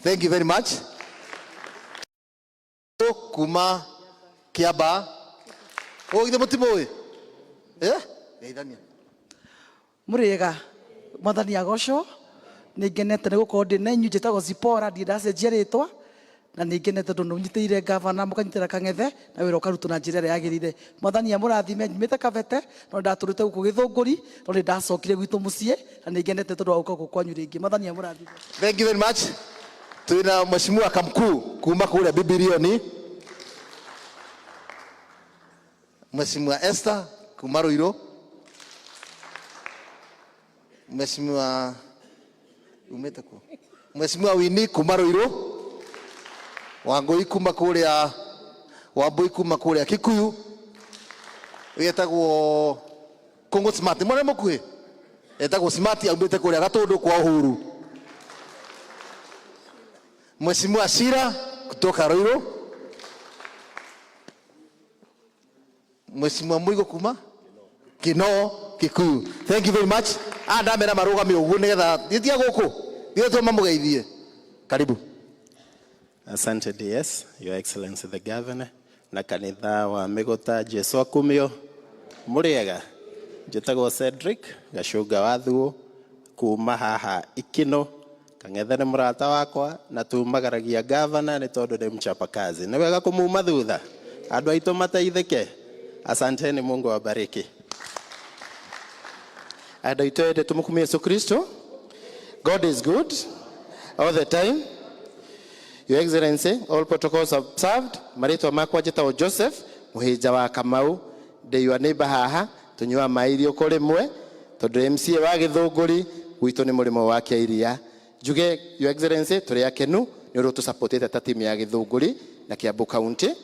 Thank you very much. Kuma Kiaba. Oh, ide mutimo Geithania. Muriega. Mwathani agocwo. Ningenete nigukorwo ndina inyu njitagwo Zipora ndidacenjia ritwa na ningenete tondu nyitire gavana mukanyitira Kang'ethe na wira ukarutwo na njira ria yagirire. Mwathani amurathime nyumite Kabete no ndaturite guku Githunguri no ndacokire gwitu mucii na ningenete tondu wa guka kwanyu ringi. Mwathani amurathime. Thank you very much. Tuina mheshimiwa kamkuu kuma kule Bibilioni. Mheshimiwa Esther kuma Ruiru. Mheshimiwa umete ku. Mheshimiwa Wini kuma Ruiru. Wangui kuma kuria Wambui kuma kuria Kikuyu. Wetagwo Kongo Smart. Mwana mukue. Etagwo Smart aumete kuria Gatundu kwa Uhuru. Mheshimiwa Shira kutoka Ruiru. Mheshimiwa Muigo kuma Kino Kikuyu. Thank you very much. Ndamera marugami uguo nigetha thitia guku. Thietwo mamugeithie. Karibu. Asante DS, Your Excellency the Governor, na kanitha wa Migota Jesu akumio. Muriega. Njitagwo Cedric Gacunga wa Thuo kuma haha Ikino. Kang'ethe nĩ mũrata wakwa na tumagaragia Governor nĩ tondu nĩ mchapa kazi. Nĩ wega kũmuma thutha. Andũ aitũ mateithĩke. Asanteni, Mungu awabariki. Andũ aitũ ende tumukumie Yesu Kristo. God is good all the time. Your Excellency, all protocols observed. Marĩtwa makwa njĩtagwo Joseph mũhĩnja wa Kamau. Ndĩ your neighbor haha tunyua mairio kũrĩ mwe tondu MCA wa Githunguri gwitũ nĩ mũrĩmo wa Kĩiria. Njuge Your Excellency tũrĩ akenu nĩ ũrĩa tũsupportĩte ta timu ya Githunguri na Kiambu County.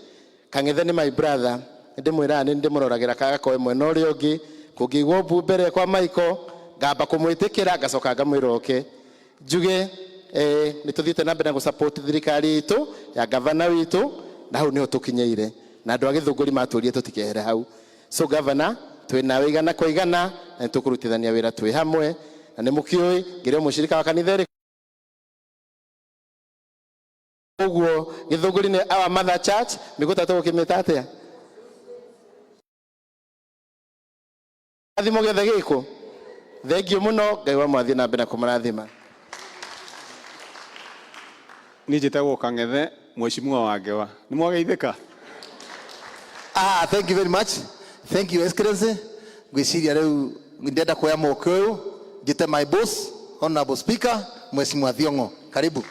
Kang'ethe nĩ my brother. Ndĩmwĩraga nĩ ndĩmũroragĩra kagakoe mwena ũrĩa ũngĩ kũngĩigwo mbu mbere kwa Michael ngamba kũmwĩtĩkĩra ngacoka ngamwĩra oke. Njuge nĩ tũthiĩte na mbere na gũsupport thirikari itũ ya gavana witũ na hau nĩho tũkinyĩire na andũ a Githunguri matũũrie tũtikehere hau. So Governor twĩna wĩigana kwa igana na nĩtũkũrutithania wĩra twĩ hamwe na nĩ mũkĩũĩ ngĩrĩ mũcirika wa kanitha ũguo Githunguri nĩ our mother church. Mĩgũta tũgũkĩmĩta atĩa? Athimo gĩothe gĩkũ. Thengiũ mũno, Ngai wa mwathi na mbere na kũmũrathima. Niĩ njĩtagwo Kang'ethe mheshimiwa wa Ngewa. Nĩ mwageithĩka? Thank you very much. Thank you, Excellency. Gwĩciria rĩu ndenda kuoya mũke ũyũ njĩte my boss, Honorable Speaker, Mheshimiwa Thiong'o. Karibu.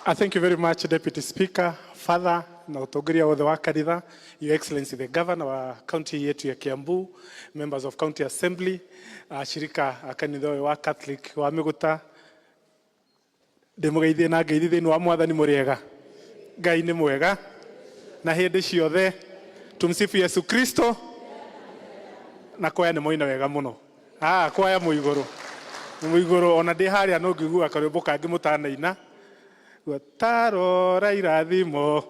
Thank you very much, Deputy Speaker, Father, na utongoria wothe wa kanitha, Your Excellency the Governor wa county yetu ya Kiambu, members of County Assembly, shirika kanitha wa Catholic wa Miguta. Ndĩmũgeithie na ngeithi thĩinĩ wa Mwathani mũrĩega. Ngai nĩ mwega na hĩndĩ ciothe. Tumsifu Yesu Kristo. Na kwaya nĩ moina wega mũno. Kwaya mũigũrũ. Mũigũrũ ona ndĩ harĩa no ngĩigua karwĩmbo kangĩ mũtanaina. Tarora irathimo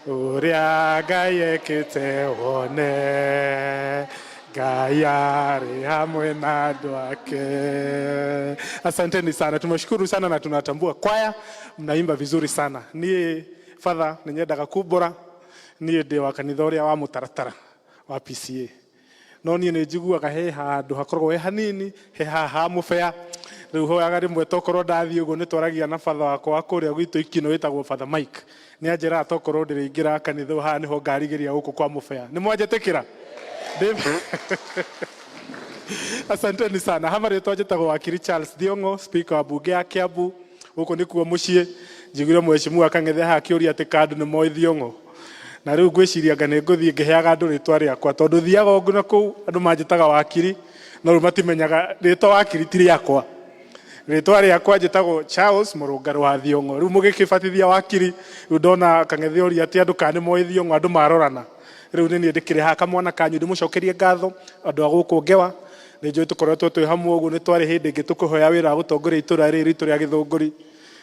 ũrĩa Ngai ekĩte wone. Ngai arĩ hamwe na andũ ake. Asanteni sana, tumeshukuru sana na tunatambua kwaya mnaimba vizuri sana. Niĩ Father nĩnyendaga kumbũra niĩ ndĩ wa kanitha ũrĩa wa mũtaratara wa PCA. No niĩ nĩ njiguaga he handũ hakoragwo he hanini he haha mũbea. Rĩu hoyaga rĩmwe tokorwo ndathiĩ ũguo nĩ twaragia na Father wakwa kũrĩa gwitũ Ikino wĩtagwo Father Mike. Nĩ anjĩraga tokorwo ndĩrĩingĩra kanitha haha nĩho ngarigĩria gũkũ kwa mũbea. Nĩ mwanjĩtĩkĩra? Asanteni sana. Hama rĩtwa njĩtagwo wakiri Charles Thiong'o, Speaker wa bunge ya Kiambu. Gũkũ nĩkuo mũciĩ. Njiguire mheshimiwa Kang'ethe haha akĩũria atĩ kandũ nĩ moĩ Thiong'o. Na rĩu ngwĩciria anga nĩ ngũthiĩ ngĩheaga andũ rĩtwa rĩakwa tondũ thiaga ũguo na kũu andũ manjĩtaga wakiri no rĩu matimenyaga rĩtwa wakiri ti rĩakwa. Rĩtwa rĩakwa njĩtagwo Charles Mũrũngarũ wa Thiong'o. Rĩu mũgĩkĩbatithia wakiri rĩu ndona Kang'ethe ũria atĩ andũ kana nĩ moĩ Thiong'o andũ marorana. Rĩu nĩ niĩ ndĩkĩrĩ haha kamwana kanyu ndĩmũcokerie ngatho andũ a gũkũ Ngewa. Nĩ njũĩ tũkoretwo twĩ hamwe ũguo nĩ twarĩ hĩndĩ ĩngĩ tũkũhoya wĩra wa gũtongoria itũra rĩrĩ ritũ rĩa Githunguri.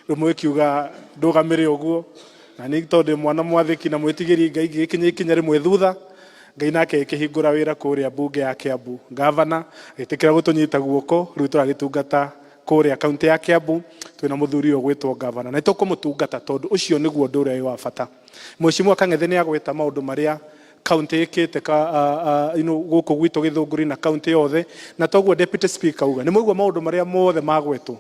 Rĩu mũgĩkiuga ndũgamĩre ũguo na nĩ tondũ mwana mwathĩki na mwĩtigĩri Ngai gĩkinya ikinya rĩmwe thutha. Ngai nake ĩkĩhingũra wĩra kũrĩa bunge ya Kiambu. Governor ĩtĩkĩra gũtũnyita guoko rĩu tũragĩtungata kuria kaunti ya Kiambu twina muthuri ogwitwo governor na tukumutungata tondu ucio niguo ndu uria wa bata. Mheshimiwa Kang'ethe ni agweta maundu maria kaunti ikite guku gwitu Githunguri na kaunti yothe na toguo deputy speaker uga ni muigua maundu maria mothe magwetwo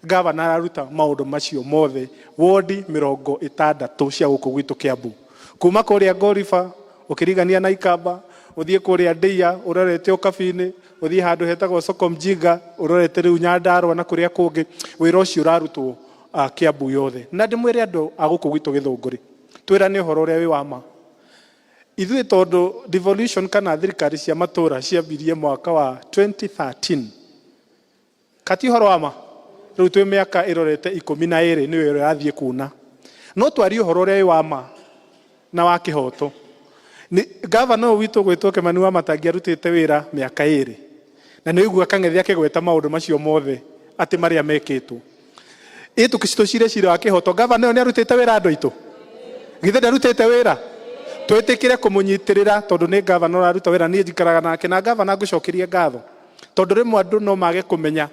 governor aruta maundu macio mothe wodi 60 cia guku gwitu Kiambu kuma kuria Gorifa ukirigania na Ikamba uthie kuria Ndia urorete Ukabini uthie handu hetagwo Soko Mjinga urorete riu Nyandarua na kuria kungi wira ucio urarutwo Kiambu yothe na ndimwire andu aguku gwitu Githunguri twirane uhoro uria wi wa ma ithuĩ tondu devolution kana thirikari cia matura ciambirie mwaka wa 2013 kati uhoro wa ma riu twi miaka irorete 12 niwe irathie kuna no twari uhoro uria wa ma na wa kihoto ni governor witu gwitwo Kimani wa Matangi arutite wira miaka 2 na ni igua Kang'ethe akigweta maundu macio mothe ati maria mekitwo tukicitocire cira wa kihoto governor ni arutite wira andu aitu githe ndarutite wira twetikire kumunyitirira tondu ni governor aruta wira ni njikaraga nake na governor ngucokerie ngatho tondu rimwe andu no mage kumenya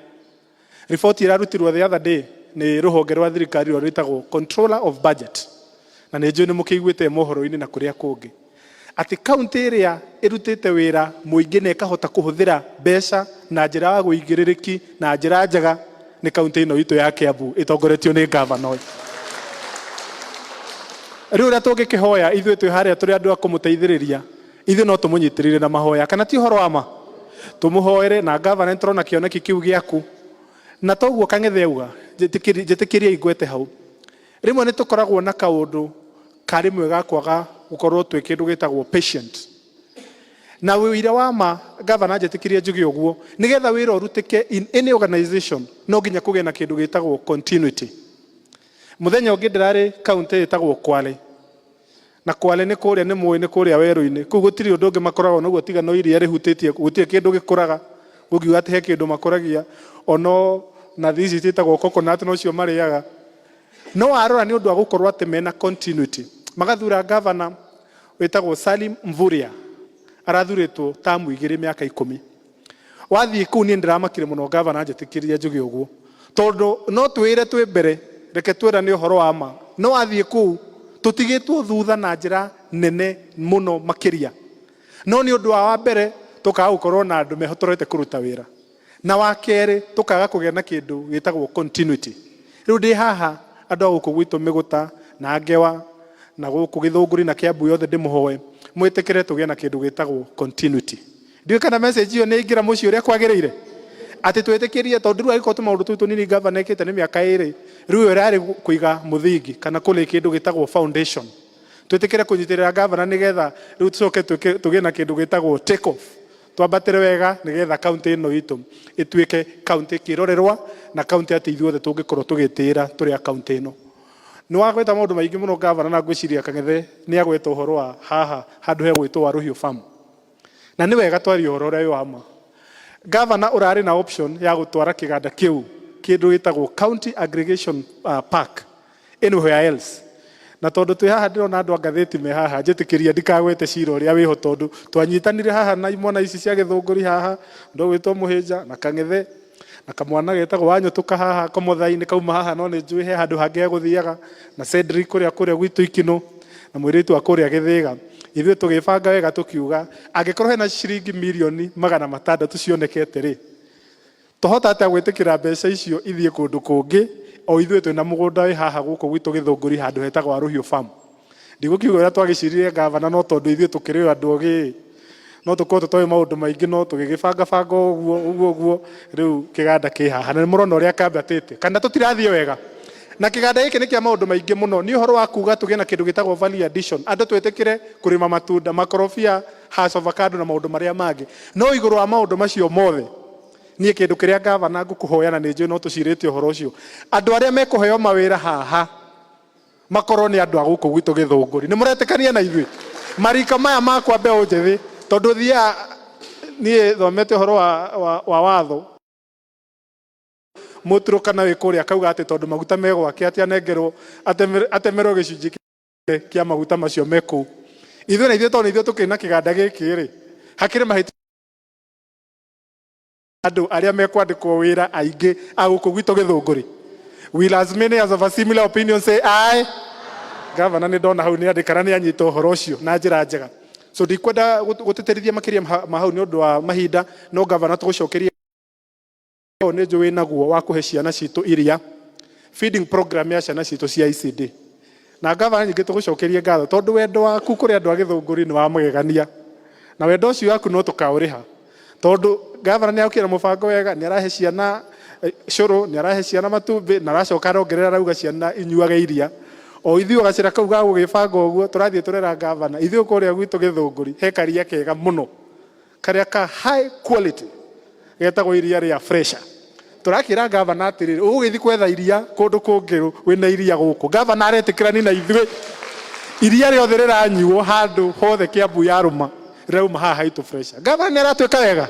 report irarutirwo the other day ni ruhonge rwa thirikari rwitagwo controller of budget na ni njui ni mukiguite mohoro-ini na kuria kungi ati county iria irutite wira muingi na ikahota kuhuthira mbeca na njira ya guingiririki na njira njega ni county ino itu ya Kiambu itongoretio ni governor riu ria tungikihoya ithuĩ twi haria turi andu akumuteithiriria ithuĩ no tumunyitirire na mahoya kana ti horo wa ma tumuhoere na governor turona kioneki kiu giaku na toguo Kang'ethe uga njitikirie igwete hau rimwe ni tukoragwo na kaundu kari mwega kwaga gukorwo twi kindu gitagwo patient na wira wa ma governor njitikirie njugi uguo nigetha wira urutike in any organization no nginya kuge na kindu gitagwo continuity muthenya ungi ndirari county itagwo Kwale na Kwale ni kuria ni muyi ni kuria weru-ini ku gutiri undu ungi makoragwo naguo tiga no iria rihutitie gutie kindu gikuraga gugiuga ati he kindu makuragia ono na thici titagwo coconut no cio mariaga no arora ni undu wa gukorwo ati mena continuity magathura governor witagwo Salim Mvurya arathuritwo tamu 2 miaka 10 wathie ku ni ndiramakire muno governor njitikirie njugi uguo tondu no twire twi mbere reke twira ni uhoro wa ma no athie ku tutigitwo thutha na njira nene muno makiria no ni undu wa mbere tukaga gukorwo na andu mehotorete kuruta wira na wa keri tukaga kugia na kindu gitagwo continuity riu ndi haha andu aguku gwitu Miguta na Ngewa na guku Githunguri na Kiambu yothe ndimuhoe mwitikire tugie na kindu gitagwo continuity ndiwe kana message iyo ni ingira muci uria kwagiriire ati twitikirie tondu riu agiko maundu tutu nini governor ekite ni miaka 2 riu irari kuiga muthingi kana kule kindu gitagwo foundation twitikire kunyitirira governor nigetha riu tucoke tugie na kindu gitagwo take off twambatire wega nigetha county ino itu ituike county kirorerwa na county ati ithuothe tungikorwo tugitira turi a county ino ni wagweta maundu maingi muno governor na ngwiciria Kang'ethe ni agweta uhoro wa haha handu he gwitwo wa Ruhiu farm na ni wega twari uhoro uria wa ma governor urari na option ya gutwara kiganda kiu kindu gitagwo county aggregation park anywhere else na tondu twi haha ndirona andu angatheti me haha njitikiria ndikagwete cira uria wiho tondu twanyitanire haha na imona ici cia Githunguri haha ndo gwitwo Muhinja na Kang'ethe na kamwana getagwo Wanyutuka haha Komothaini kauma haha no ni njui he handu hangi guthiaga na Cedric kuria gwitu Ikino na mwiritu wa kuria Githiga ithuĩ tugibanga wega tukiuga angikorwo hena ciringi milioni 600 cionekete ri tohota ati agwitikira mbeca icio ithie kundu kungi o ithuĩ twina mugunda wi haha guku gwitu Githunguri handu hetagwo Ruhiu farm ndigukiuga uria twagicirire governor no tondu ithuĩ tukiri andu ogi no tukorwo tutoe maundu maingi no tugigibanga banga uguo riu kiganda ki haha na murona uria kambatite kana tutirathie wega na kiganda giki ni kia maundu maingi muno ni uhoro wa kuga tugie na kindu gitagwo value addition andu twetikire kurima matunda makorofia hass avocado na maundu maria mangi no iguru wa maundu macio mothe nie kindu kiria governor ngukuhoya na ni njui no tucirite uhoro ucio andu aria mekuheo mawira haha makorwo ni andu aguku gwitu Githunguri ni muretikania na ithuĩ marika maya makwa mbeu njithi tondu thia nie thomete uhoro wa watho muturo kana wi kuria kauga ati tondu maguta megwake ati anengerwo atemerwo gicunji kia maguta macio meku ithuĩ na ithuĩ tondu ithuĩ tukina kiganda giki ri hakire mahĩtia andu aria mekwandikwo wira aingi aguku gwito Githunguri. Will as many as of a similar opinion say aye? Governor ni ndona hau ni andikana ni anyita uhoro ucio na njira njega. So ndikwenda guteterithia makiria mahau ni undu wa mahinda, no governor tugucokeria ni njui naguo wa kuhe ciana citu iria feeding program ya ciana citu cia ICD. Na governor nyingi tugucokeria ngatho tondu wendo waku kuri andu a Githunguri ni wa magegania. Na wendo ucio waku no tukauriha. Tondu governor ni aukira mubango wega, ni arahe ciana curu, ni arahe ciana matumbi, na aracoka arongerera rauga ciana inyuaga iria. O ithuĩ gacira kau ga gũgĩbanga ũguo tũrathiĩ tũrera governor. Ithuĩ kũrĩa gwitũ Githunguri he karia kega mũno karia ka high quality getagwo iria rĩa fresher. Tũrakĩra governor atĩrĩrĩ, ũgũgĩthiĩ kwetha iria kũndũ kũngĩ wĩna iria gũkũ. Governor aretĩkĩrania na ithuĩ iria rĩothe rĩranyuo handũ hothe Kiambu yarũma rĩrauma haha haitũ fresher. Governor nĩ aratwĩka wega.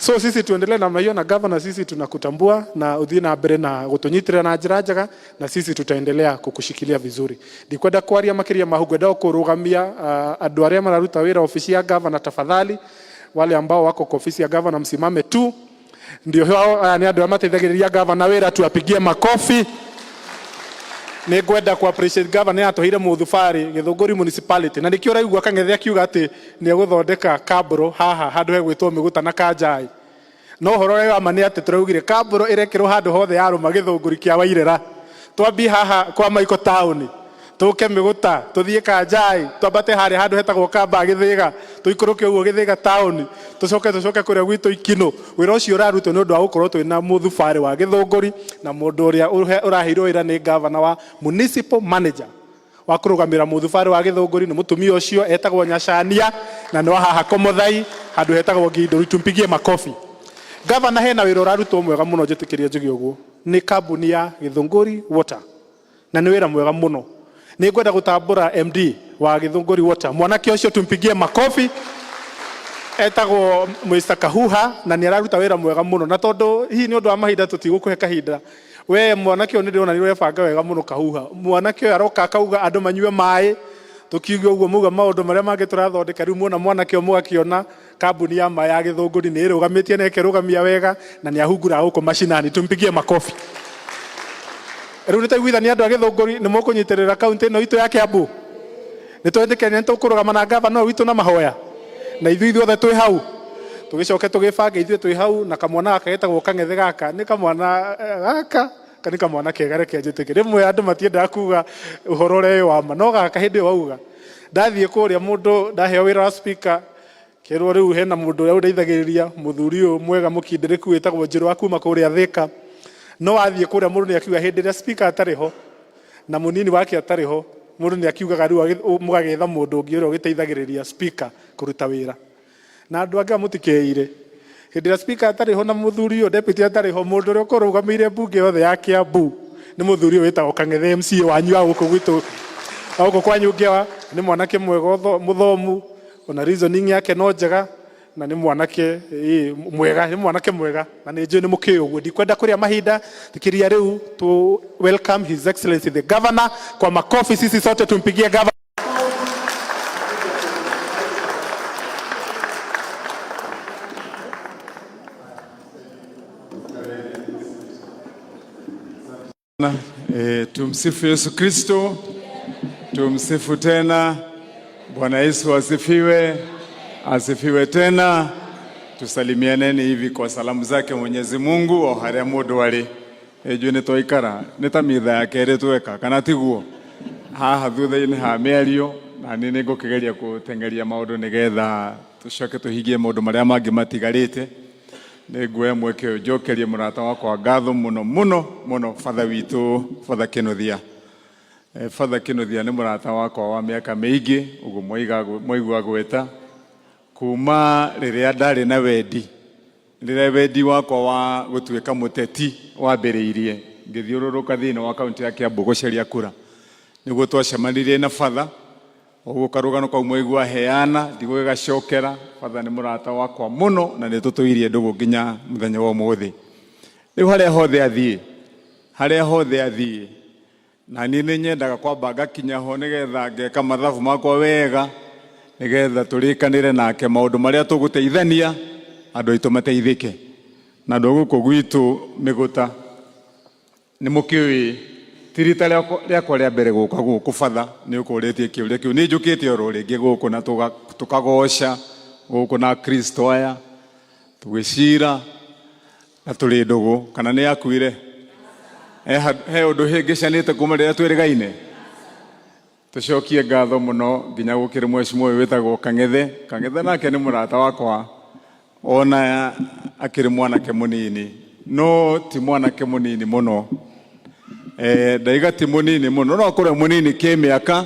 So sisi tuendelee namna hiyo, na governor sisi tunakutambua na uthii na mbere na gutunyitira na njira njega, na sisi tutaendelea kukushikilia vizuri. Ndikwenda kwaria makiria mahugwenda kurugamia andu aria mararuta wira ofisi ya governor. Tafadhali wale ambao wako kwa ofisi ya governor msimame tu, ndio hao ni andu amateithagiriria governor wira, tuapigie makofi. Ni ngwenda ku appreciate governor atuhire muthufari Githunguri municipality, na nikio raigua Kang'ethe akiuga ati ni guthondeka kabro haha handu hegwitwo Miguta na Kanjai. No horo wa mani ati turaugire kabro irekirwo handu hothe yaruma Githunguri kia Wairera. Twambi haha kwa Maiko town, tuke Miguta, tuthie Kanjai, twambate hari handu hetagwo Kamba Githiga, tuikuruke uguo Githiga town, tucoke kuria gwitu Ikino. Wira ucio urarutwo ni undu wa gukorwo twina muthufari wa Githunguri, na mundu uria urahirwo wira ni governor wa municipal manager wa kurugamira muthufari wa Githunguri ni mutumia ucio etagwo Nyacania, na no haha Komothai handu hetagwo Ginduri. Tumpigie makofi. Governor hena wira urarutwo mwega muno, njitikiria njugi uguo, ni kambuni ya Githunguri Water, na ni wira mwega muno. Ni ngwenda gutambura MD wa Githunguri Water, mwanake ucio tumpigie makofi, etagwo Mr. Kahuha, na ni araruta wira mwega muno. Na tondu hii ni undu wa mahinda tutigukuhe kahinda, we mwanake uyu ndirona ni urebanga wega muno Kahuha. Mwanake uyu aroka akauga andu manyue mai, tukiuga uguo muga maundu maria mangi turathondeka riu muona mwanake uyu mugakiona kambuni ya mai ya Githunguri ni irugamĩtie na ĩkerugamia wega, na ni ahungura huko mashinani. Tumpigie makofi. Riu nitaiguithania andu a Githunguri ni mukunyitirira kaunti ino itu ya Kiambu. Nitwendekania nitukurugama na governor witu na mahoya, na ithuĩ othe twi hau tugicoke tugibange ithuĩ twi hau, na kamwana gaka getagwo Kang'ethe gaka ni kamwana gaka kani kamwana kega reke njitike. Rimwe andu matiendaga kuga uhoro ule wa ma, no gaka hindi wauga ndathie kuria mundu ndaheo wira wa speaker kirwo riu hena mundu uria undeithagiriria muthuri uyu mwega mukindiriku witagwo Njirũ akuma kuria Thika. No athie kuria mundu ni akiuga hindi ria speaker atariho na munini wake atariho, mundu ni akiugaga riu mugagetha mundu ungi uria ugiteithagiriria speaker kuruta wira. Na andu anga mutikeire hindi ria speaker atariho na muthuri uyu deputy atariho, mundu uria ukurugamire bunge yothe ya Kiambu ni muthuri uyu witagwo Kang'ethe MC wanyu wa guku gwitu guku kwanyu Ngewa. Ni mwanake mwega muthomu, ona reasoning yake no njega, na ni mwanake mwega, ni mwanake mwega, na ni njui ni mukio uguo. Ndikwenda kuria mahinda, tikiria riu to welcome his excellency the governor. Kwa makofi sisi sote tumpigie governor. Tumsifu Yesu Kristo. Tumsifu tena. Bwana Yesu asifiwe. Asifiwe tena. Tusalimianeni hivi kwa salamu zake Mwenyezi Mungu. Oharia mundu wari eju ni toikara nitamitha yake ri tweka kana tiguo haha thutha-ini ha miario, na ni ngukigeria kutengeria maundu nigetha tucoke tuhigie maundu maria mangi matigarite. Ni ngwe mweke njokerie murata wakwa ngatho muno muno muno father witu Father Kinothia. Father Kinothia ni murata wakwa wa miaka miingi, uguo moigua gweta kuma riria ndari na wendi, riria wendi wakwa wa gutuika muteti wambiriirie ngithiururuka thiini wa kaunti ya Kiambu guceria kura. Niguo twacemanirie na father uguo karugano kau moigua heana ndigugacokera. Father ni murata wakwa muno na ni tutuirie ndugu nginya muthenya wa umuthi. Riu haria hothe athie na ni nyendaga kwamba ngakinya ho nigetha ngeka mathabu makwa wega, nigetha turikanire nake maundu maria tuguteithania andũ aitũ mateithĩke. Na andũ gũkũ gwitũ mĩgũta nĩ mũkĩũĩ ti rita rĩakwa rĩa mbere gũka gũkũ batha nĩ ũkũrĩtie kĩũria kĩu. Nĩ njũkĩte oro rĩngĩ gũkũ na tũkagoca gũkũ na Kristo aya tũgĩcira na tũrĩ ndũgũ, kana nĩ akuire he ũndũ hĩngĩcanĩte kuma rĩrĩa twĩrĩgaine. Tũcokie ngatho mũno nginya gũkĩrĩ mheshimiwa ũyũ wĩtagwo Kang'ethe nake nĩ mũrata wakwa, ona akĩrĩ mwanake mũnini, no ti mwanake mũnini mũno, ndaiga ti mũnini mũno, no akorwo mũnini kĩmĩaka,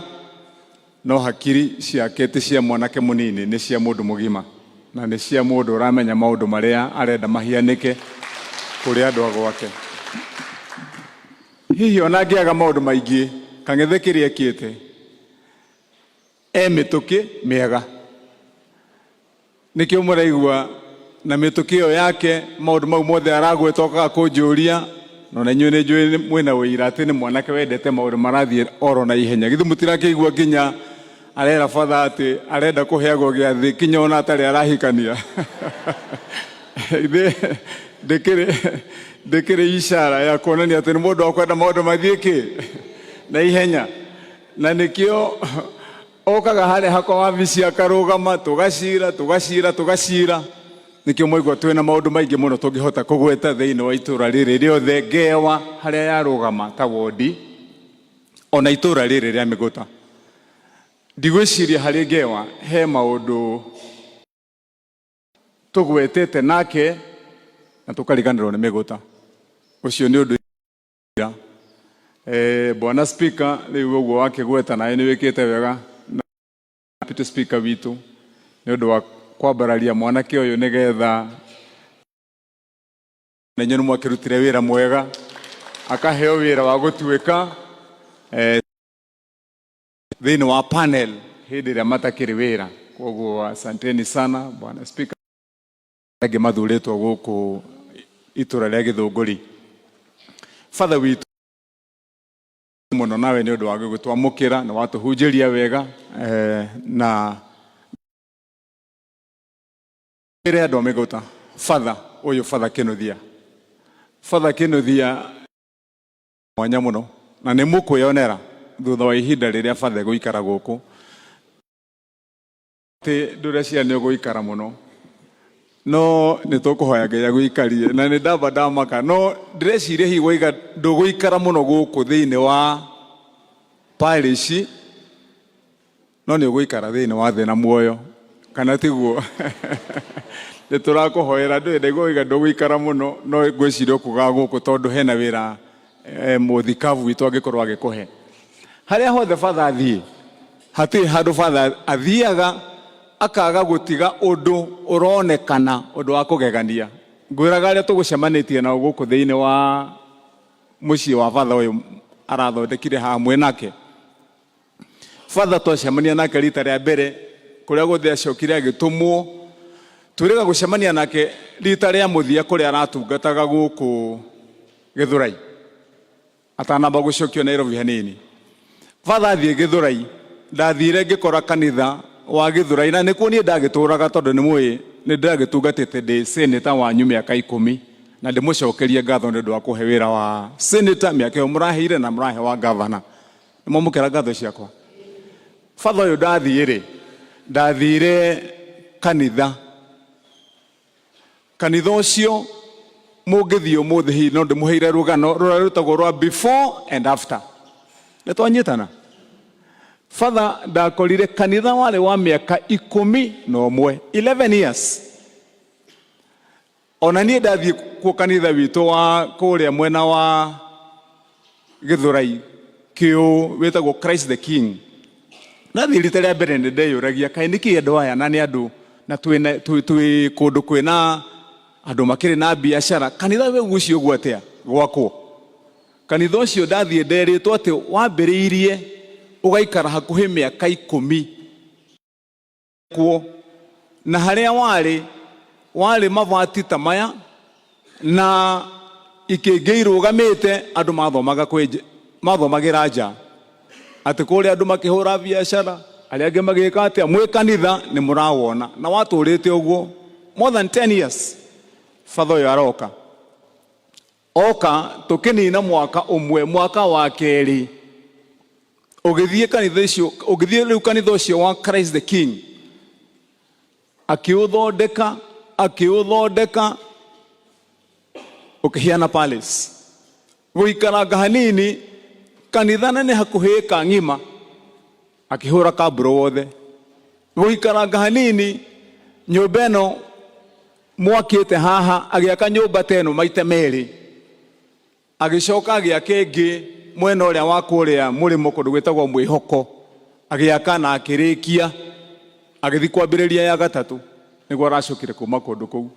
no hakiri ciake ti cia mwanake mũnini, nĩ cia mũndũ mũgima, na nĩ cia mũndũ ũramenya maũndũ marĩa arenda mahianĩke kũrĩ andũ a gwake. Hihi ona angĩaga maũndũ maingĩ, Kang'ethe kĩrĩa ekĩte mĩtũkĩ mĩega, nĩkĩo mũraigua na mĩtũkĩ ĩyo yake maũndũ mau mothe aragweta okaga kũnjũria, no na inyuĩ nĩ njũĩ mwĩna wĩira atĩ nĩ mwanake wendete maũndũ marathiĩ oro na ihenya. Githĩ mũtirakĩigua nginya arera batha atĩ arenda kũheagwo gĩathĩ kinya ona atarĩ arahikania? Ndĩkĩrĩ ishara ya kuonania atĩ nĩ mũndũ wa kwenda maũndũ mathiĩ na ihenya, na nĩkĩo okaga harĩa hakwa wabici akarũgama, tũgacira. Nĩkĩo mwaigua twĩna maũndũ maingĩ mũno tũngĩhota kũgweta thĩinĩ wa itũra rĩrĩ rĩothe, Ngewa harĩa yarũgama ta wondi, ona itũra rĩrĩ rĩa Mĩgũta. Ndigwĩciria harĩ Ngewa he maũndũ tũgwetete nake na tũkariganĩrwo nĩ Mĩgũta. Ũcio nĩ ũndũ Bwana Speaker, rĩu ũguo wakĩgweta nawe nĩ wĩkĩte wega na Deputy Speaker witũ nĩ ũndũ wa kwambararia mwanake ũyũ nĩgetha na inyuĩ nĩ mwakĩrutire wĩra mwega, akaheo wĩra wa gũtuĩka thĩinĩ wa panel hĩndĩ ĩrĩa matakĩrĩ wĩra. Koguo asanteni sana Bwana Speaker, angĩ mathurĩtwo gũkũ itũra rĩa Gĩthũngũri. Father witũ mũno nawe nĩ ũndũ wa gũtwamũkĩra na watũhunjĩria wega, na ĩrĩa andũ a Mĩgũta Father ũyũ Father Kĩnuthia mwanya mũno, na nĩ mũkwĩonera thutha wa ihinda rĩrĩa Father gũikara gũkũ atĩ ndũreciria nĩ ũgũikara mũno, no nĩ tũkũhoya Ngai agũikarie, na nĩ ndamba ndamaka, no ndĩreciria hihi ndũgũikara mũno gũkũ thĩinĩ wa parish, no nĩ ũgũikara thĩinĩ wa thĩ na muoyo, kana tiguo? Nĩ tũrakũhoera ndũgũikara mũno, no ngwĩciria ũkuga gũkũ tondũ hena wĩra mũthikabu witũ angĩkorwo agĩkũhe. Harĩa hothe Father athiĩ, hatirĩ handũ Father athiaga akaga gũtiga ũndũ ũronekana ũndũ wa kũgegania. Ngwĩraga arĩa tũgũcemanĩtie nao gũkũ thĩinĩ wa mũciĩ wa Father ũyũ arathondekire haha mwĩnake, Father twacemania nake rita rĩa mbere kũrĩa gũthĩ acokire agĩtũmwo, twĩrĩga gũcemania nake rita rĩa mũthia kũrĩa aratungataga gũkũ Gĩthũrai atanamba gũcokio Nairobi hanini. Father athiĩ Gĩthũrai, ndathire ngĩkora kanitha wa Gĩthũrai, na nĩkuo niĩ ndagĩtũraga tondũ nĩ mũĩ nĩ ndagĩtungatĩte ndĩ senator wanyu mĩaka 10, na ndĩmũcokerie ngatho nĩ ũndũ wa kũhe wĩra wa senator mĩaka ĩyo mũraheire na mũrahe wa governor. Nĩ mwamũkĩra ngatho ciakwa. Father ũyũ ndathire kanitha ũcio mũngĩthiĩ ũmũthĩ hihi no ndĩmũheire rũgano rũrĩa rũtagwo rwa before and after. Nĩ twanyitana? Father ndakorire kanitha warĩ wa mĩaka 11, 11 years. Ona niĩ ndathiĩ kuo kanitha witũ wa kũrĩa mwena wa Gĩthũrai kĩũ wĩtagwo Christ the King. Nathiĩ rita rĩa mbere nĩ ndeyũragia kaĩ nĩkĩ andũ aya na nĩ andũ na twĩ kũndũ kwĩna andũ makĩrĩ na biacara, kanitha wĩgucio ũguo atĩa gwakwo. Kanitha ũcio ndathiĩ nderĩtwo atĩ wambĩrĩirie ũgaikara hakuhĩ mĩaka 10 kuo, na harĩa warĩ mabati ta maya na ikĩngĩ irũgamĩte, andũ mathomagĩra nja, atĩ kũrĩa andũ makĩhũra biacara, arĩa angĩ magĩka atĩa mwĩ kanitha nĩ mũrawona, na watũrĩte ũguo more than 10 years father uyu aroka oka tukinina mwaka umwe mwaka wa keri ugithie kanitha icio ugithie riu kanitha ucio wa Christ the King akiuthondeka ukihiana palace guikaranga hanini kanitha nene hakuhi kang'ima akihura kaburo wothe guikaranga hanini nyumba ĩno mwakite haha agiaka nyumba teno maite meri agicoka agiaka ingi mwena uria wa kuria murimo kundu gwitagwo Mwihoko agiaka na akirikia agithi kwambiriria ya gatatu niguo aracokire kuma kundu kuu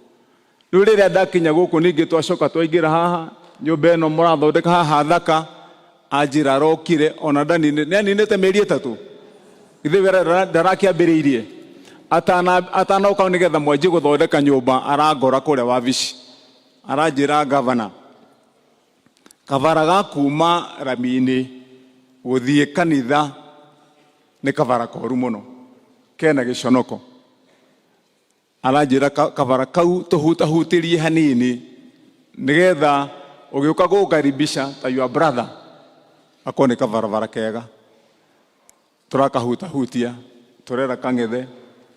riu riria ndakinya guku ningi twacoka twaingira haha nyumba ĩno murathondeka haha thaka anjira arokire ona ndaninite meri 3 ithe wera ndarakiambiriirie atanoka nigetha mwanjie guthondeka nyumba arangora kuria wabici aranjira governor kavara gakuma ramini guthie kanitha ni kavara koru muno kena giconoko aranjira kavara kau tuhutahutirie hanini nigetha ugiuka gukaribisha ta your brother akone kavara kega turakahutahutia turera kang'ethe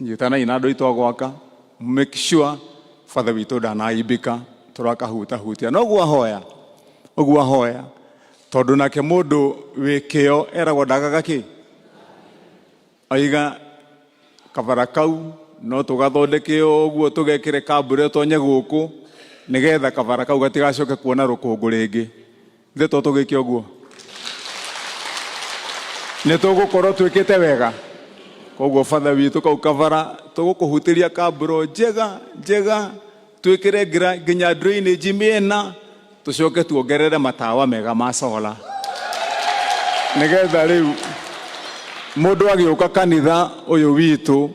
nyitana inado itwagwaka make sure father witu ndanaibika turakahutahutia no guo hoya tondu nake mundu wikio eragwo ndagaga ki aiga kavara kau no tugathondeke uguo tugekire kambure tonye guku nigetha kavara kau gatigacoke kuona rukungu ringi ithe to tugike uguo ni tugukorwo twikite wega koguo father witu kau kavara tugukuhutiria kamburo njega twikire nginya drainage miena tucoke tuongerere matawa mega ma sola nigetha riu mundu agiuka kanitha uyu witu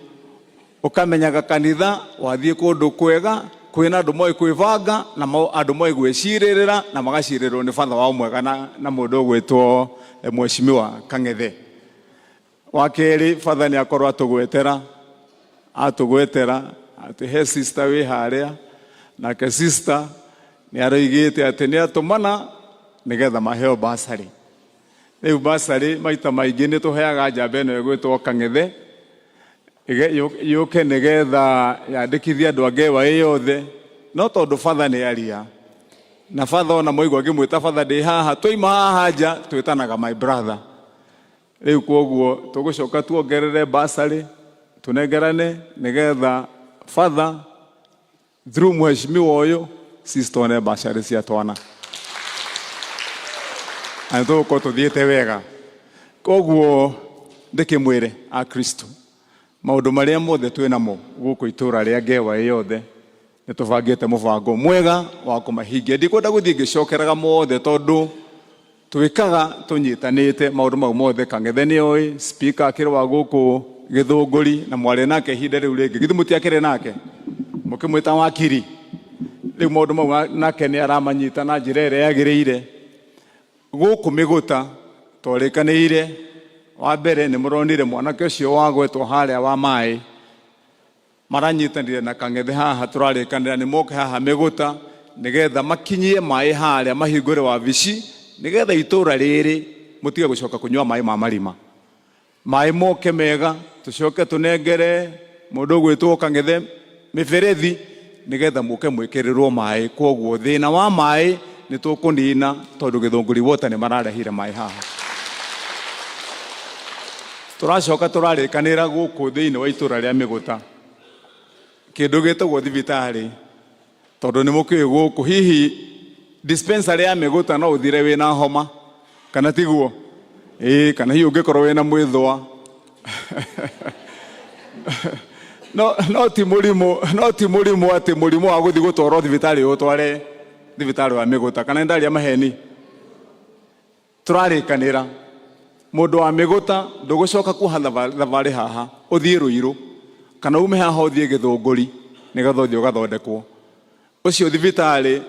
ukamenyaga kanitha wathie kundu kwega kwina andu moi kwivanga na andu moi gwiciririra na magacirirwo ni father wao mwega na mundu ugwitwo Mheshimiwa Kang'ethe. Wakeri father ni akorwo atugwetera ati he sister wi haria na ke sister ni aroigite ati ni atumana nigetha maheo basari. Riu basari maita maingi ni tuheaga njamba ino igwitwo Kang'ethe yuke nigetha yandikithia andu angewa yothe no tondu father ni aria na father ona moigwa ngimwita father ndi haha twaima haha nja twitanaga my brother. Riu koguo tugucoka tuongerere basari tunengerane nigetha father through Mheshimiwa uyu sistone basari cia twana antuko tuthiete wega koguo ndikimwire a Kristo maundu maria mothe twinamo guku itura ria ngewa yothe nitubangite mubango mwega wa kumahingia ndikwenda guthie ngicokeraga mothe tondu twikaga tunyitanite maundu mau mothe Kang'ethe ni oi speaker akirwa guku githunguri na mwari nake hinde riu ringi githumuti akire nake mukimwita wakiri riu maundu mau nake ni aramanyita na njira ire yagiriire guku miguta twarikaniire wa mbere ni muronire mwanake ucio wagwetwo haria wa mai maranyitanire na Kang'ethe haha turarikanira ni moke haha miguta nigetha makinyie mai haria mahingure wabici nigetha itura riri mutige gucoka kunywa mai ma marima mai moke mega tucoke tunengere mundu gwitwo Kang'ethe miferethi nigetha muke mwikirirwo mai koguo thina wa mai ni tukunina tondu githunguri wota ni mararehire mai haha turacoka turarikanira guku thiini wa itura ria miguta kindu gitagwo thibitari tondu ni mukiu guku hihi dispensary ya miguta no uthire wina homa kana tiguo kana hiyo ungikorwo wina mwithwa no ti murimu ati murimu wa guthi gutwarwo thibitari utware thibitari wa miguta kana ndari ya maheni turarikanira mundu wa miguta ndugucoka kuha thavari haha uthie Ruiru kana ume haha uthie Githunguri nigetha uthie ugathondekwo ucio thibitari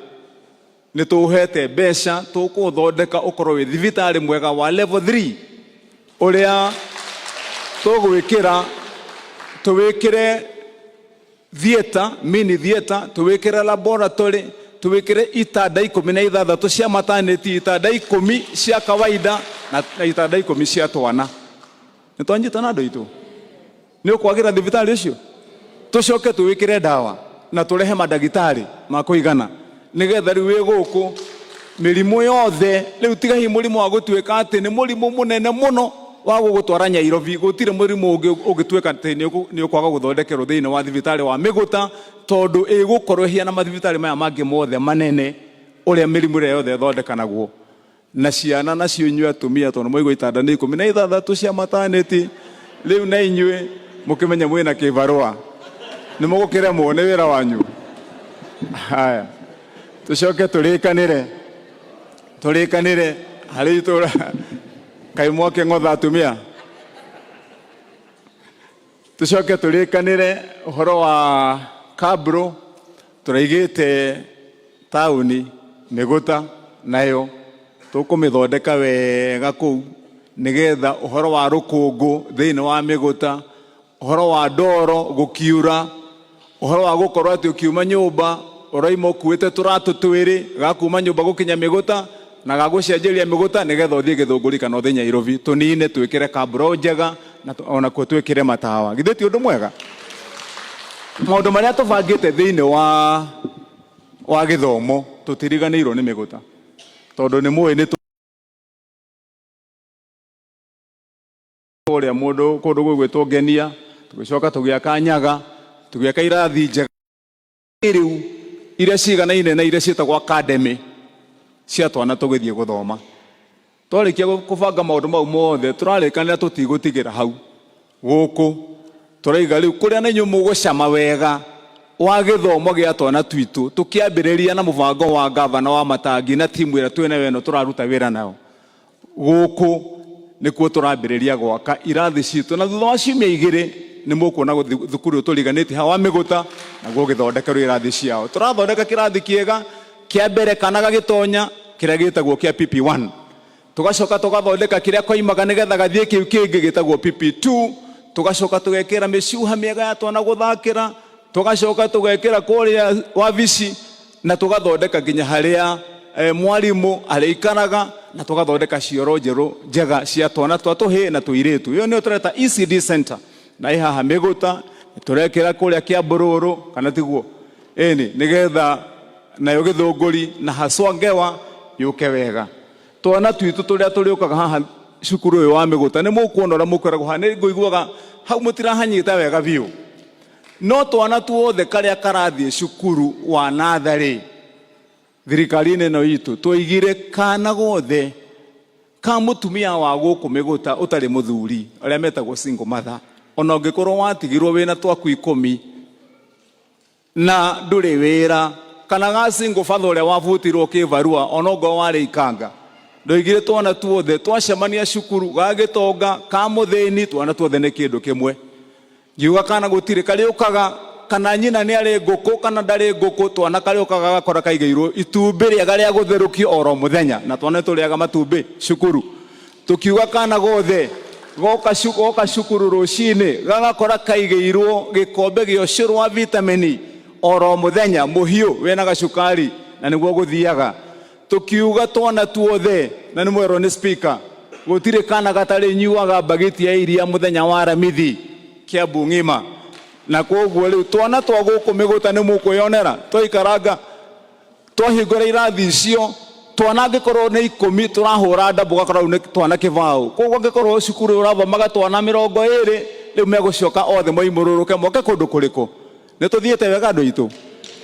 ni tuhete besha tukuthondeka ukorwo wi thibitari mwega wa level 3 uria tugwikira tuwikire theater, mini theater, tuwekere laboratory, tuwekere itanda 16 cia maternity, itanda 10 cia kawaida na itanda 10 cia twana. Nitwanyitana andu itu. Ni ukwagira thibitari ucio. Tucoke tuwikire dawa na turehe madagitari ma kuigana. Nigetha riu wi guku mirimu yothe riu tiga hi murimu wa gutweka ati ni murimu munene muno wa gugutwara Nyairobi, gutire murimu ugitweka ati ni ukwaga guthondekerwo thiini wa thibitari wa Miguta tondu igukorwo hiana mathibitari maya mangi mothe manene uria mirimu ire yothe thondekanagwo. Na ciana nacio inyue atumia tondu moigwo itanda ni 16 cia maternity riu na inyue mukimenya mwina kibarua ni mugukiremwo ni wira wanyu. Haya, tucoke turikanire hari itura kai mwoke ng'otha atumia. Tucoke turikanire uhoro wa kabro turaigite tauni Miguta nayo tukumithondeka wega kuu nigetha uhoro wa rukungu thiini wa Miguta, uhoro wa ndoro gukiura, uhoro wa gukorwo ati ukiuma nyumba uraima ukuite turatu twiri gakuma nyumba gukinya Miguta na gagucenjeria Miguta nigetha uthie Githunguri kana uthie Nyairobi, tunine twikire kabro njega na ona ku twikire matawa. Githe ti undu mwega maundu maria tubangite thiini wa githomo tutiriganirwo ni Miguta tondu ni muwi ni uria mundu kundu gwigwitwo Ngenia, tugicoka tugiaka Nyaga, tugiaka irathi njega riu iria ciganaine na iria cietagwo academy cia twana tugithie guthoma. Twarikia kubanga maundu mau mothe turarikanira tutigutigira hau guku turaiga riu kuria na inyu mugucama wega wa githomo gia twana twitu tukiambiriria na mubango wa gavana wa Matangi na timu ira twene weno turaruta wira nayo guku nikuo turambiriria gwaka irathi citu na thutha wa ciumia 2 ni mukuona thukuru turiganiti hawa Miguta na guo githondekerwo irathi ciao. Turathondeka kirathi kiega kia mbere kana gagitonya kiria gitagwo kia PP1, tugacoka tugathondeka kiria koimaga nigetha gathie kiu kingi gitagwo PP2, tugacoka tugekira miciuha miega ya twana guthakira, tugacoka tugekira kuria wabici na tugathondeka nginya haria mwalimu arikanaga na tugathondeka cioro njeru njega cia twana twatuhi na tuiritu. Iyo ni tureta ECD center na ihaha Miguta turekira kuria Kiambu kana tiguo eni nigetha nayo Githunguri na haswa Ngewa yuke wega. Twana twitu turia turiukaga haha cukuru uyu wa Miguta ni mukuona ura mukoragwo ha ni nguiguaga hau mutirahanyita wega biu, no twana tuothe karia karathie cukuru wa nathari thirikari-ini ino itu tuigire kana gothe ka mutumia wa guku Miguta utari muthuri uria metagwo single mother, ona ungikorwo watigirwo wina twaku 10 na nduri wira kana ga single father uria wabutirwo kibarua ona ngo wari ikanga ndoigire twana tuothe twacemania cukuru gagitonga ka muthini twana tuothe ni kindu kimwe. Ngiuga kana gutire kariukaga kana nyina ni ari nguku kana ndari nguku twana kariukaga gakora kaigeirwo itumbi riega ria gutherukio oro muthenya na twana turiaga matumbi cukuru. Tukiuga kana gothe goka cukuru rucini gagakora kaigeirwo gikombe gio curu wa vitamini oro muthenya muhiu wena gacukari na niguo guthiaga. Tukiuga twana tuothe na ni mwero ni speaker gutire kana gatari nyuaga bagiti ya iria muthenya wa ramithi Kiambu ngima na koguo riu twana twa guku Miguta ni mukuyonera twikaranga twahingura irathi icio twana ngikorwo ni 10 turahura ndabu gakorwo ni twana kivao. Koguo ngikorwo cukuru urathomaga twana 20 riu megucoka othe moimururuke moke kundu kuriku ni tuthiete wega andu itu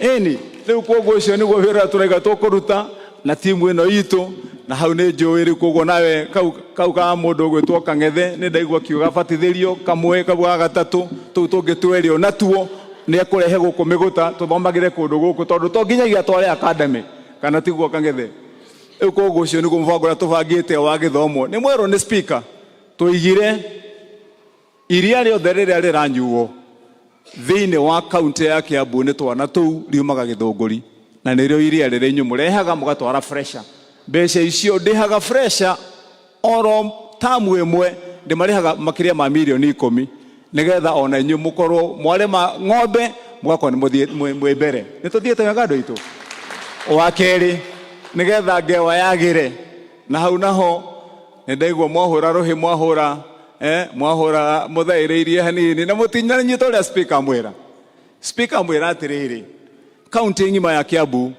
eni riu koguo ucio niguo wira turaiga tukuruta na timu ino itu na hau ni njuiri. Koguo nawe kau ka mundu gwitwo Kang'ethe ni ndaigua kiuga batithirio kamwe kabwa gatatu tu tungitwerio natuo ni akurehe guku Miguta tuthomagire kundu guku tondu to nginyagia tware academy kana tiguo Kang'ethe. Koguo ucio niguo mubango uria tubangite wa githomo ni mwero ni speaker tuigire iria riothe riria riranyuo thiini wa kaunti ya Kiambu ni twana tuu riumaga Githunguri na nirio iria riri nyu murehaga mugatwara fresher. Mbeca icio ndihaga fresher oro tamu imwe ndimarehaga makiria ma milioni 10 nigetha ona inyu mukorwo mwarema ng'ombe mwako ni muthie mbere ni tuthiete wega andu itu wa keri nigetha ngewa yagire na hau naho ndaigua mwahura ruhi mwahura mwahura muthairiirie hanini na mutinyanyita uria speaker mwira atiriri kaunti ngima ya Kiambu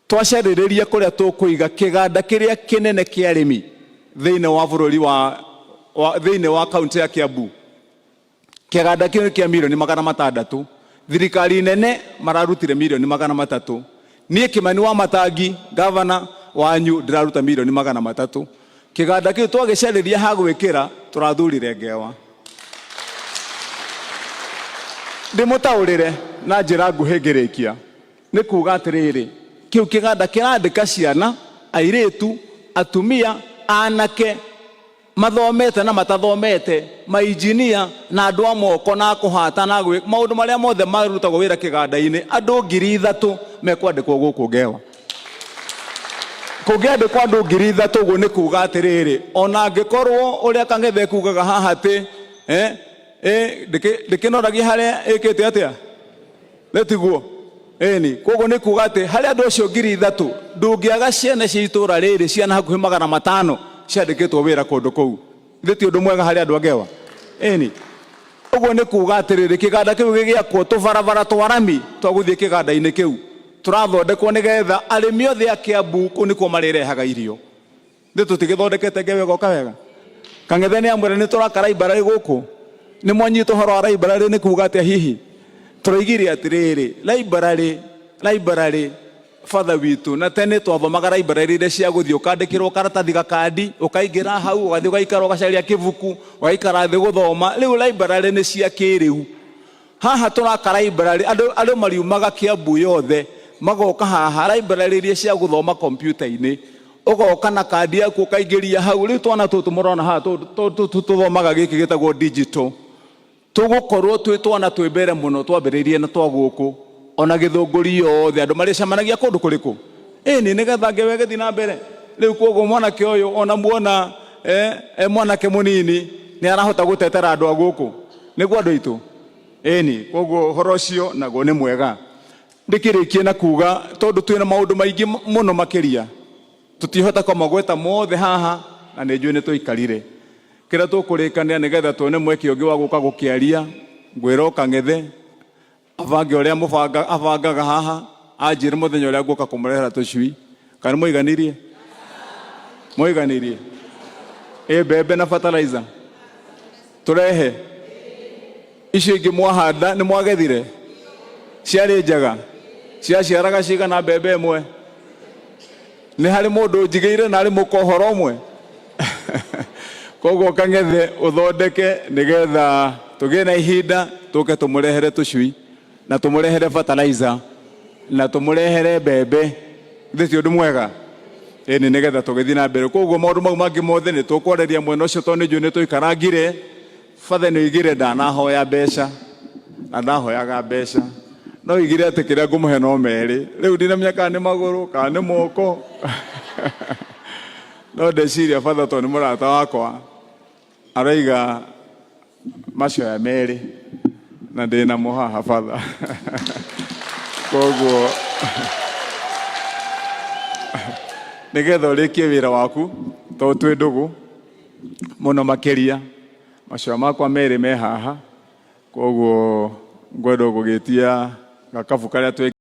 twacereriria kuria tukuiga kiganda kiria kinene kia arimi thiine wa bururi wa thiine wa kaunti ya Kiambu. Kiganda kiu kia milioni 600 thirikari nene mararutire milioni 300 nie Kimani wa Matangi governor wanyu ndiraruta milioni 300 kiganda kiu twagicereria ha gwikira turathurire ngewa ndimutaurire na njira nguhi ngirikia ni kuga atiriri kiu kiganda kirandika ciana airitu atumia anake mathomete na matathomete mainjinia na andu amoko na kuhata na gwe maundu maria mothe marutagwo wira kiganda-ini andu 3,000 mekwandikwo guku ngewa kugiandikwo andu 3,000 guo ni kuga atiriri ona ngikorwo uria Kangethe kugaga haha ati ndikinoragia haria ikite atia letiguo eni koguo ni kuga ati haria andu acio 3,000 ndungiaga ciana cia itura riri ciana hakuhi 500 ciandikitwo wira kundu kou thiti undu mwega hari andu angewa eni uguo ni kuga atiriri kiganda kiu gigiakwo tubarabara twarami twaguthie kiganda-ini kiu turathondekwo nigetha arimi othe a Kiambu ku nikuo marirehaga irio ndi tutigithondekete ngewe goka wega Kangethe ni amwira ni turakara ibarari guku ni mwanyito horo wa library ni kuga atia hihi turaigire atiriri library father witu na tene twathomaga library ire cia guthii ukandikirwo karatathi gakandi ukaingira hau ugathii ugaikara ugacaria kibuku ugaikara thi guthoma riu library ni cia kiriu haha turakara library andu mariumaga Kiambu yothe magoka haha library ire cia guthoma computer-ini ugoka na kandi yaku ukaingiria hau riu twana tutu murona haha tuthomaga giki gitagwo digital tugukorwo twi twana twimbere muno twambiririe na twaguku ona githunguri yothe andu maricemanagia kundu kuriku ni nigetha ngewe githi na mbere riu koguo mwanake uyu ona muona mwanake munini ni arahota gutetera andu aguku niguo andu itu ni koguo horo ucio naguo ni mwega ndikirikie na kuga tondu twina maundu maingi muno makiria tutihota kumagweta mothe haha na ni njui ni tuikarire kira tukurikania nigetha tuone mweke ungi wa guka gukiaria ngwira Kangethe avange uria avangaga haha anjire muthenya uria guka kumurehera tucui kana muiganirie mbembe na fertilizer turehe icio ingi mwahanda ni mwagethire ciari njaga ciaciaraga cigana mbembe imwe ni hari mundu njigeire na ari mukohoro umwe koguo Kangethe uthondeke nigetha tugie na ihinda tuke tumurehere tucui na tumurehere fertilizer na tumurehere mbembe thithi undu mwega ni nigetha tugithii na mbere koguo maundu mau mangi mothe ni tukwareria mwena ucio tondu njui ni tuikarangire fathe ni igire ndanahoya mbeca na ndahoyaga mbeca no igire ati kiria ngumuhe no meri riu ndinamenya kana ni maguru kana ni moko no ndeciria fathe tondu ni murata wakwa araiga macio ya meri na ndina muhaha father koguo nigetha urikie wira waku to twi ndugu muno makiria macio makwa meri me haha koguo ngwenda gugitia gakabu karia